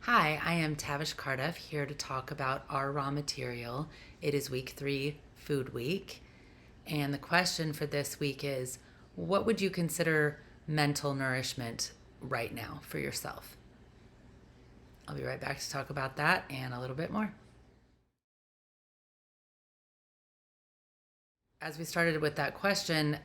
Hi, I am Tavish Cardiff here to talk about our raw material. It is week 3, food week. And the question for this week is what would you consider mental nourishment right now for yourself? I'll be right back to talk about that and a little bit more. As we started with that question,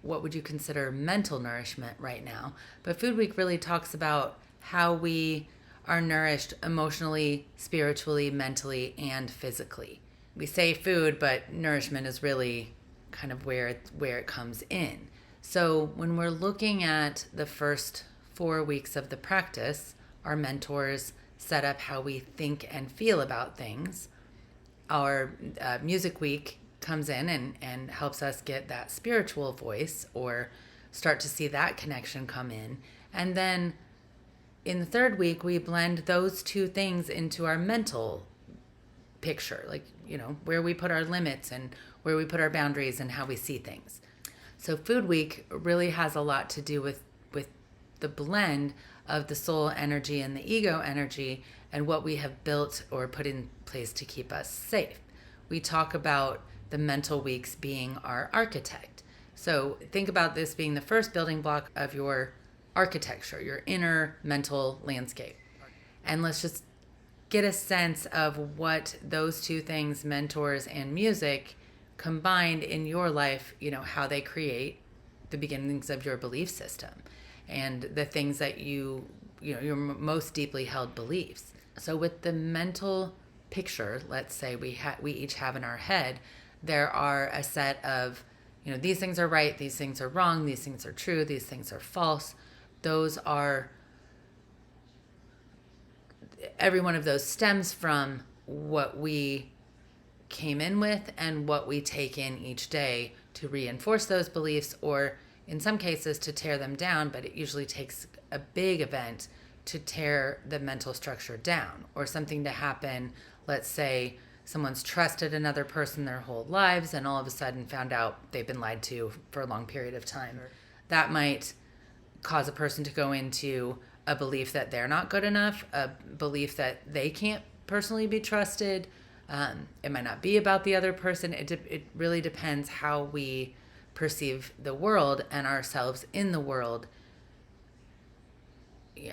what would you consider mental nourishment right now? But Food Week really talks about how we are nourished emotionally, spiritually, mentally, and physically. We say food, but nourishment is really kind of where it comes in. So when we're looking at the first 4 weeks of the practice, our mentors set up how we think and feel about things. Our music week comes in and helps us get that spiritual voice or start to see that connection come in. And then in the third week, we blend those two things into our mental picture, like, where we put our limits and where we put our boundaries and how we see things. So Food Week really has a lot to do with the blend of the soul energy and the ego energy and what we have built or put in place to keep us safe. We talk about the mental weeks being our architect. So think about this being the first building block of your architecture, your inner mental landscape. And let's just get a sense of what those two things, mentors and music, combined in your life, how they create the beginnings of your belief system and the things that your most deeply held beliefs. So with the mental picture, let's say we each have in our head, there are a set of, these things are right, these things are wrong, these things are true, these things are false. Every one of those stems from what we came in with and what we take in each day to reinforce those beliefs, or in some cases to tear them down, but it usually takes a big event to tear the mental structure down, or something to happen. Let's say someone's trusted another person their whole lives and all of a sudden found out they've been lied to for a long period of time. That might cause a person to go into a belief that they're not good enough, a belief that they can't personally be trusted. It might not be about the other person. It really depends how we perceive the world and ourselves in the world,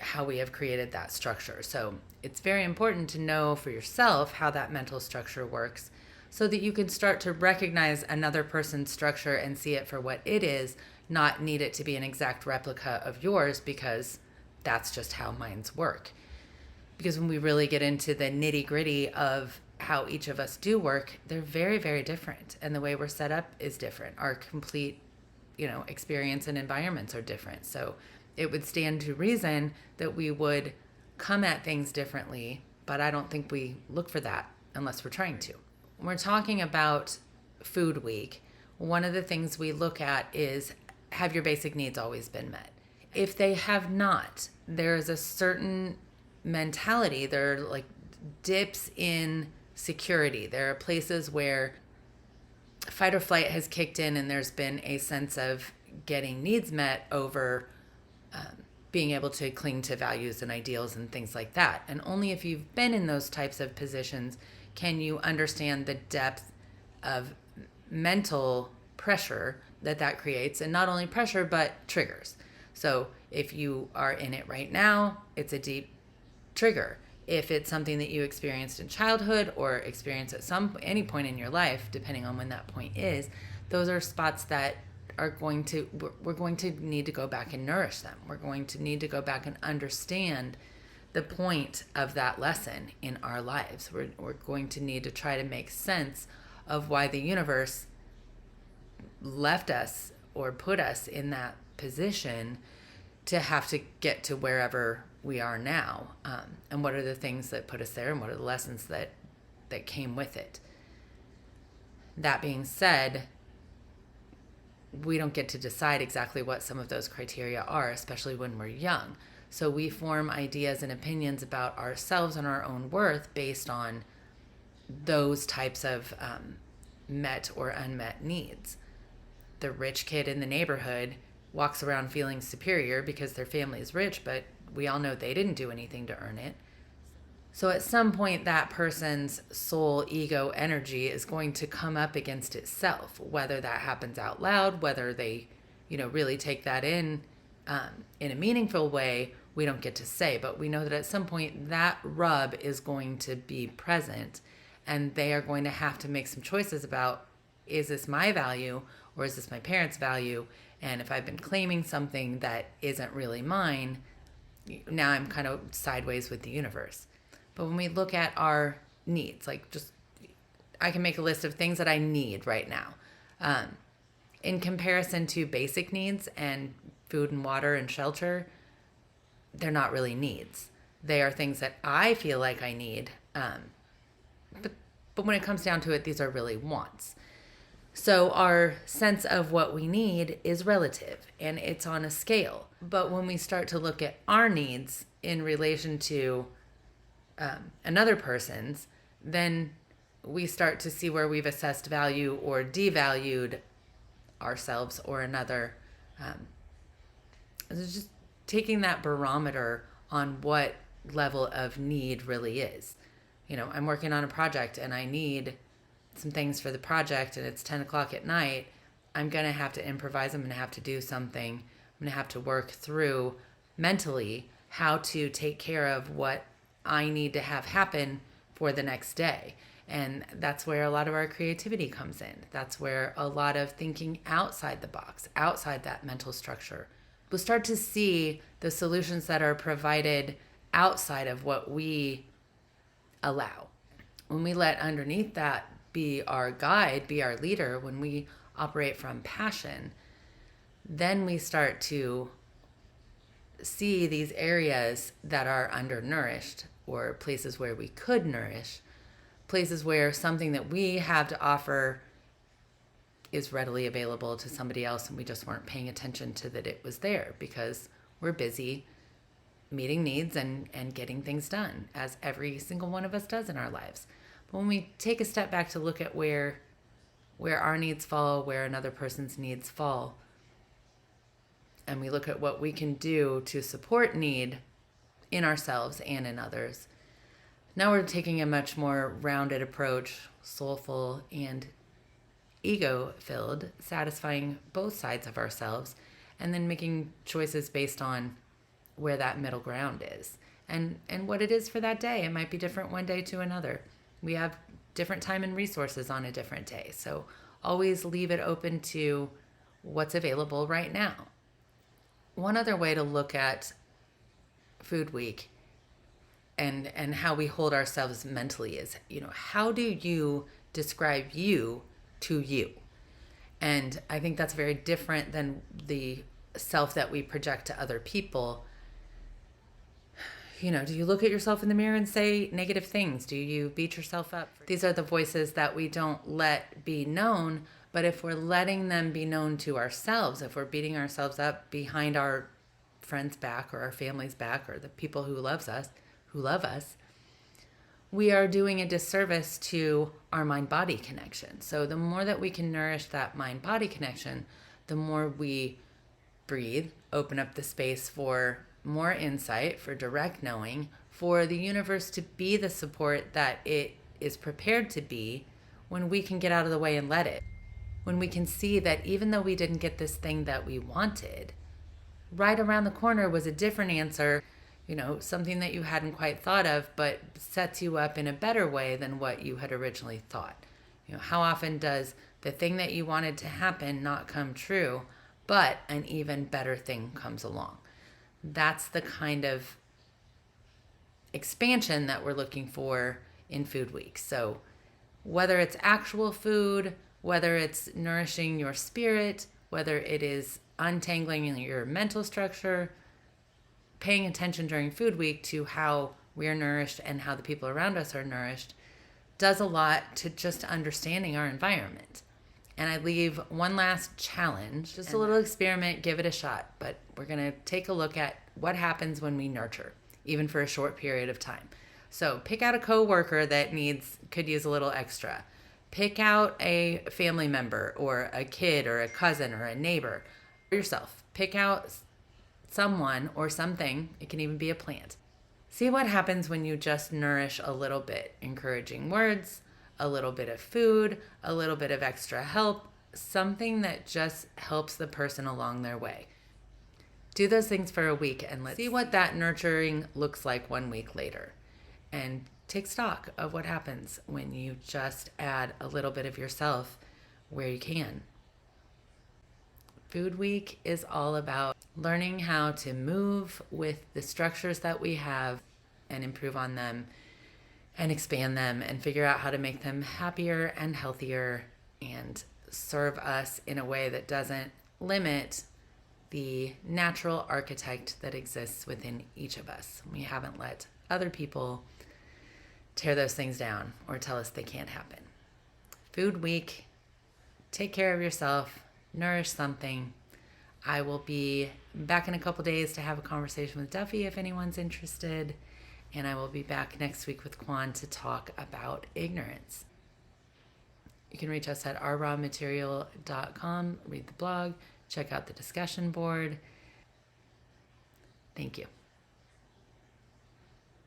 how we have created that structure. So it's very important to know for yourself how that mental structure works so that you can start to recognize another person's structure and see it for what it is, not need it to be an exact replica of yours, because that's just how minds work. Because when we really get into the nitty gritty of how each of us do work, they're very, very different. And the way we're set up is different. Our complete, experience and environments are different. So it would stand to reason that we would come at things differently, but I don't think we look for that unless we're trying to. When we're talking about Food Week, one of the things we look at is, have your basic needs always been met? If they have not, there's a certain mentality. There are like dips in security. There are places where fight or flight has kicked in and there's been a sense of getting needs met over being able to cling to values and ideals and things like that. And only if you've been in those types of positions can you understand the depth of mental pressure that creates, and not only pressure but triggers. So if you are in it right now, it's a deep trigger. If it's something that you experienced in childhood or experience at any point in your life, depending on when that point is, those are spots that we're going to need to go back and nourish them. We're going to need to go back and understand the point of that lesson in our lives. We're going to need to try to make sense of why the universe left us or put us in that position to have to get to wherever we are now, and what are the things that put us there, and what are the lessons that came with it. That being said, we don't get to decide exactly what some of those criteria are, especially when we're young. So we form ideas and opinions about ourselves and our own worth based on those types of met or unmet needs. The rich kid in the neighborhood walks around feeling superior because their family is rich, but we all know they didn't do anything to earn it. So at some point, that person's soul, ego, energy is going to come up against itself, whether that happens out loud, whether they, really take that in a meaningful way, we don't get to say. But we know that at some point that rub is going to be present, and they are going to have to make some choices about, is this my value or is this my parents' value? And if I've been claiming something that isn't really mine, now I'm kind of sideways with the universe. But when we look at our needs, I can make a list of things that I need right now. In comparison to basic needs and food and water and shelter, they're not really needs. They are things that I feel like I need. But when it comes down to it, these are really wants. So our sense of what we need is relative, and it's on a scale. But when we start to look at our needs in relation to another person's, then we start to see where we've assessed value or devalued ourselves or another. It's just taking that barometer on what level of need really is. I'm working on a project and I need some things for the project, and it's 10 o'clock at night. I'm going to have to improvise. I'm going to have to do something. I'm going to have to work through mentally how to take care of what I need to have happen for the next day. And that's where a lot of our creativity comes in. That's where a lot of thinking outside the box, outside that mental structure. We'll start to see the solutions that are provided outside of what we allow. When we let underneath that be our guide, be our leader, when we operate from passion, then we start to see these areas that are undernourished, or places where we could nourish, places where something that we have to offer is readily available to somebody else, and we just weren't paying attention to that it was there because we're busy meeting needs and getting things done, as every single one of us does in our lives. But when we take a step back to look at where our needs fall, where another person's needs fall, and we look at what we can do to support need in ourselves and in others, now we're taking a much more rounded approach, soulful and ego-filled, satisfying both sides of ourselves, and then making choices based on where that middle ground is and what it is for that day. It might be different one day to another. We have different time and resources on a different day. So always leave it open to what's available right now. One other way to look at Food Week and how we hold ourselves mentally is, how do you describe you to you? And I think that's very different than the self that we project to other people. Do you look at yourself in the mirror and say negative things? Do you beat yourself up? These are the voices that we don't let be known, but if we're letting them be known to ourselves, if we're beating ourselves up behind our friend's back or our family's back or the people who love us, we are doing a disservice to our mind-body connection. So the more that we can nourish that mind-body connection, the more we breathe, open up the space for more insight, for direct knowing, for the universe to be the support that it is prepared to be when we can get out of the way and let it. When we can see that even though we didn't get this thing that we wanted, right around the corner was a different answer, something that you hadn't quite thought of, but sets you up in a better way than what you had originally thought. How often does the thing that you wanted to happen not come true, but an even better thing comes along? That's the kind of expansion that we're looking for in Food Week. So whether it's actual food, whether it's nourishing your spirit, whether it is untangling your mental structure, paying attention during Food Week to how we're nourished and how the people around us are nourished, does a lot to just understanding our environment. And I leave one last challenge, just a little experiment, give it a shot. But we're going to take a look at what happens when we nurture, even for a short period of time. So pick out a coworker that could use a little extra. Pick out a family member or a kid or a cousin or a neighbor or yourself. Pick out someone or something. It can even be a plant. See what happens when you just nourish a little bit. Encouraging words, a little bit of food, a little bit of extra help, something that just helps the person along their way. Do those things for a week and let's see what that nurturing looks like 1 week later. And take stock of what happens when you just add a little bit of yourself where you can. Food Week is all about learning how to move with the structures that we have and improve on them and expand them and figure out how to make them happier and healthier and serve us in a way that doesn't limit the natural architect that exists within each of us. We haven't let other people tear those things down or tell us they can't happen. Food Week, take care of yourself, nourish something. I will be back in a couple days to have a conversation with Duffy if anyone's interested. And I will be back next week with Quan to talk about ignorance. You can reach us at ourawmaterial.com, read the blog, check out the discussion board. Thank you.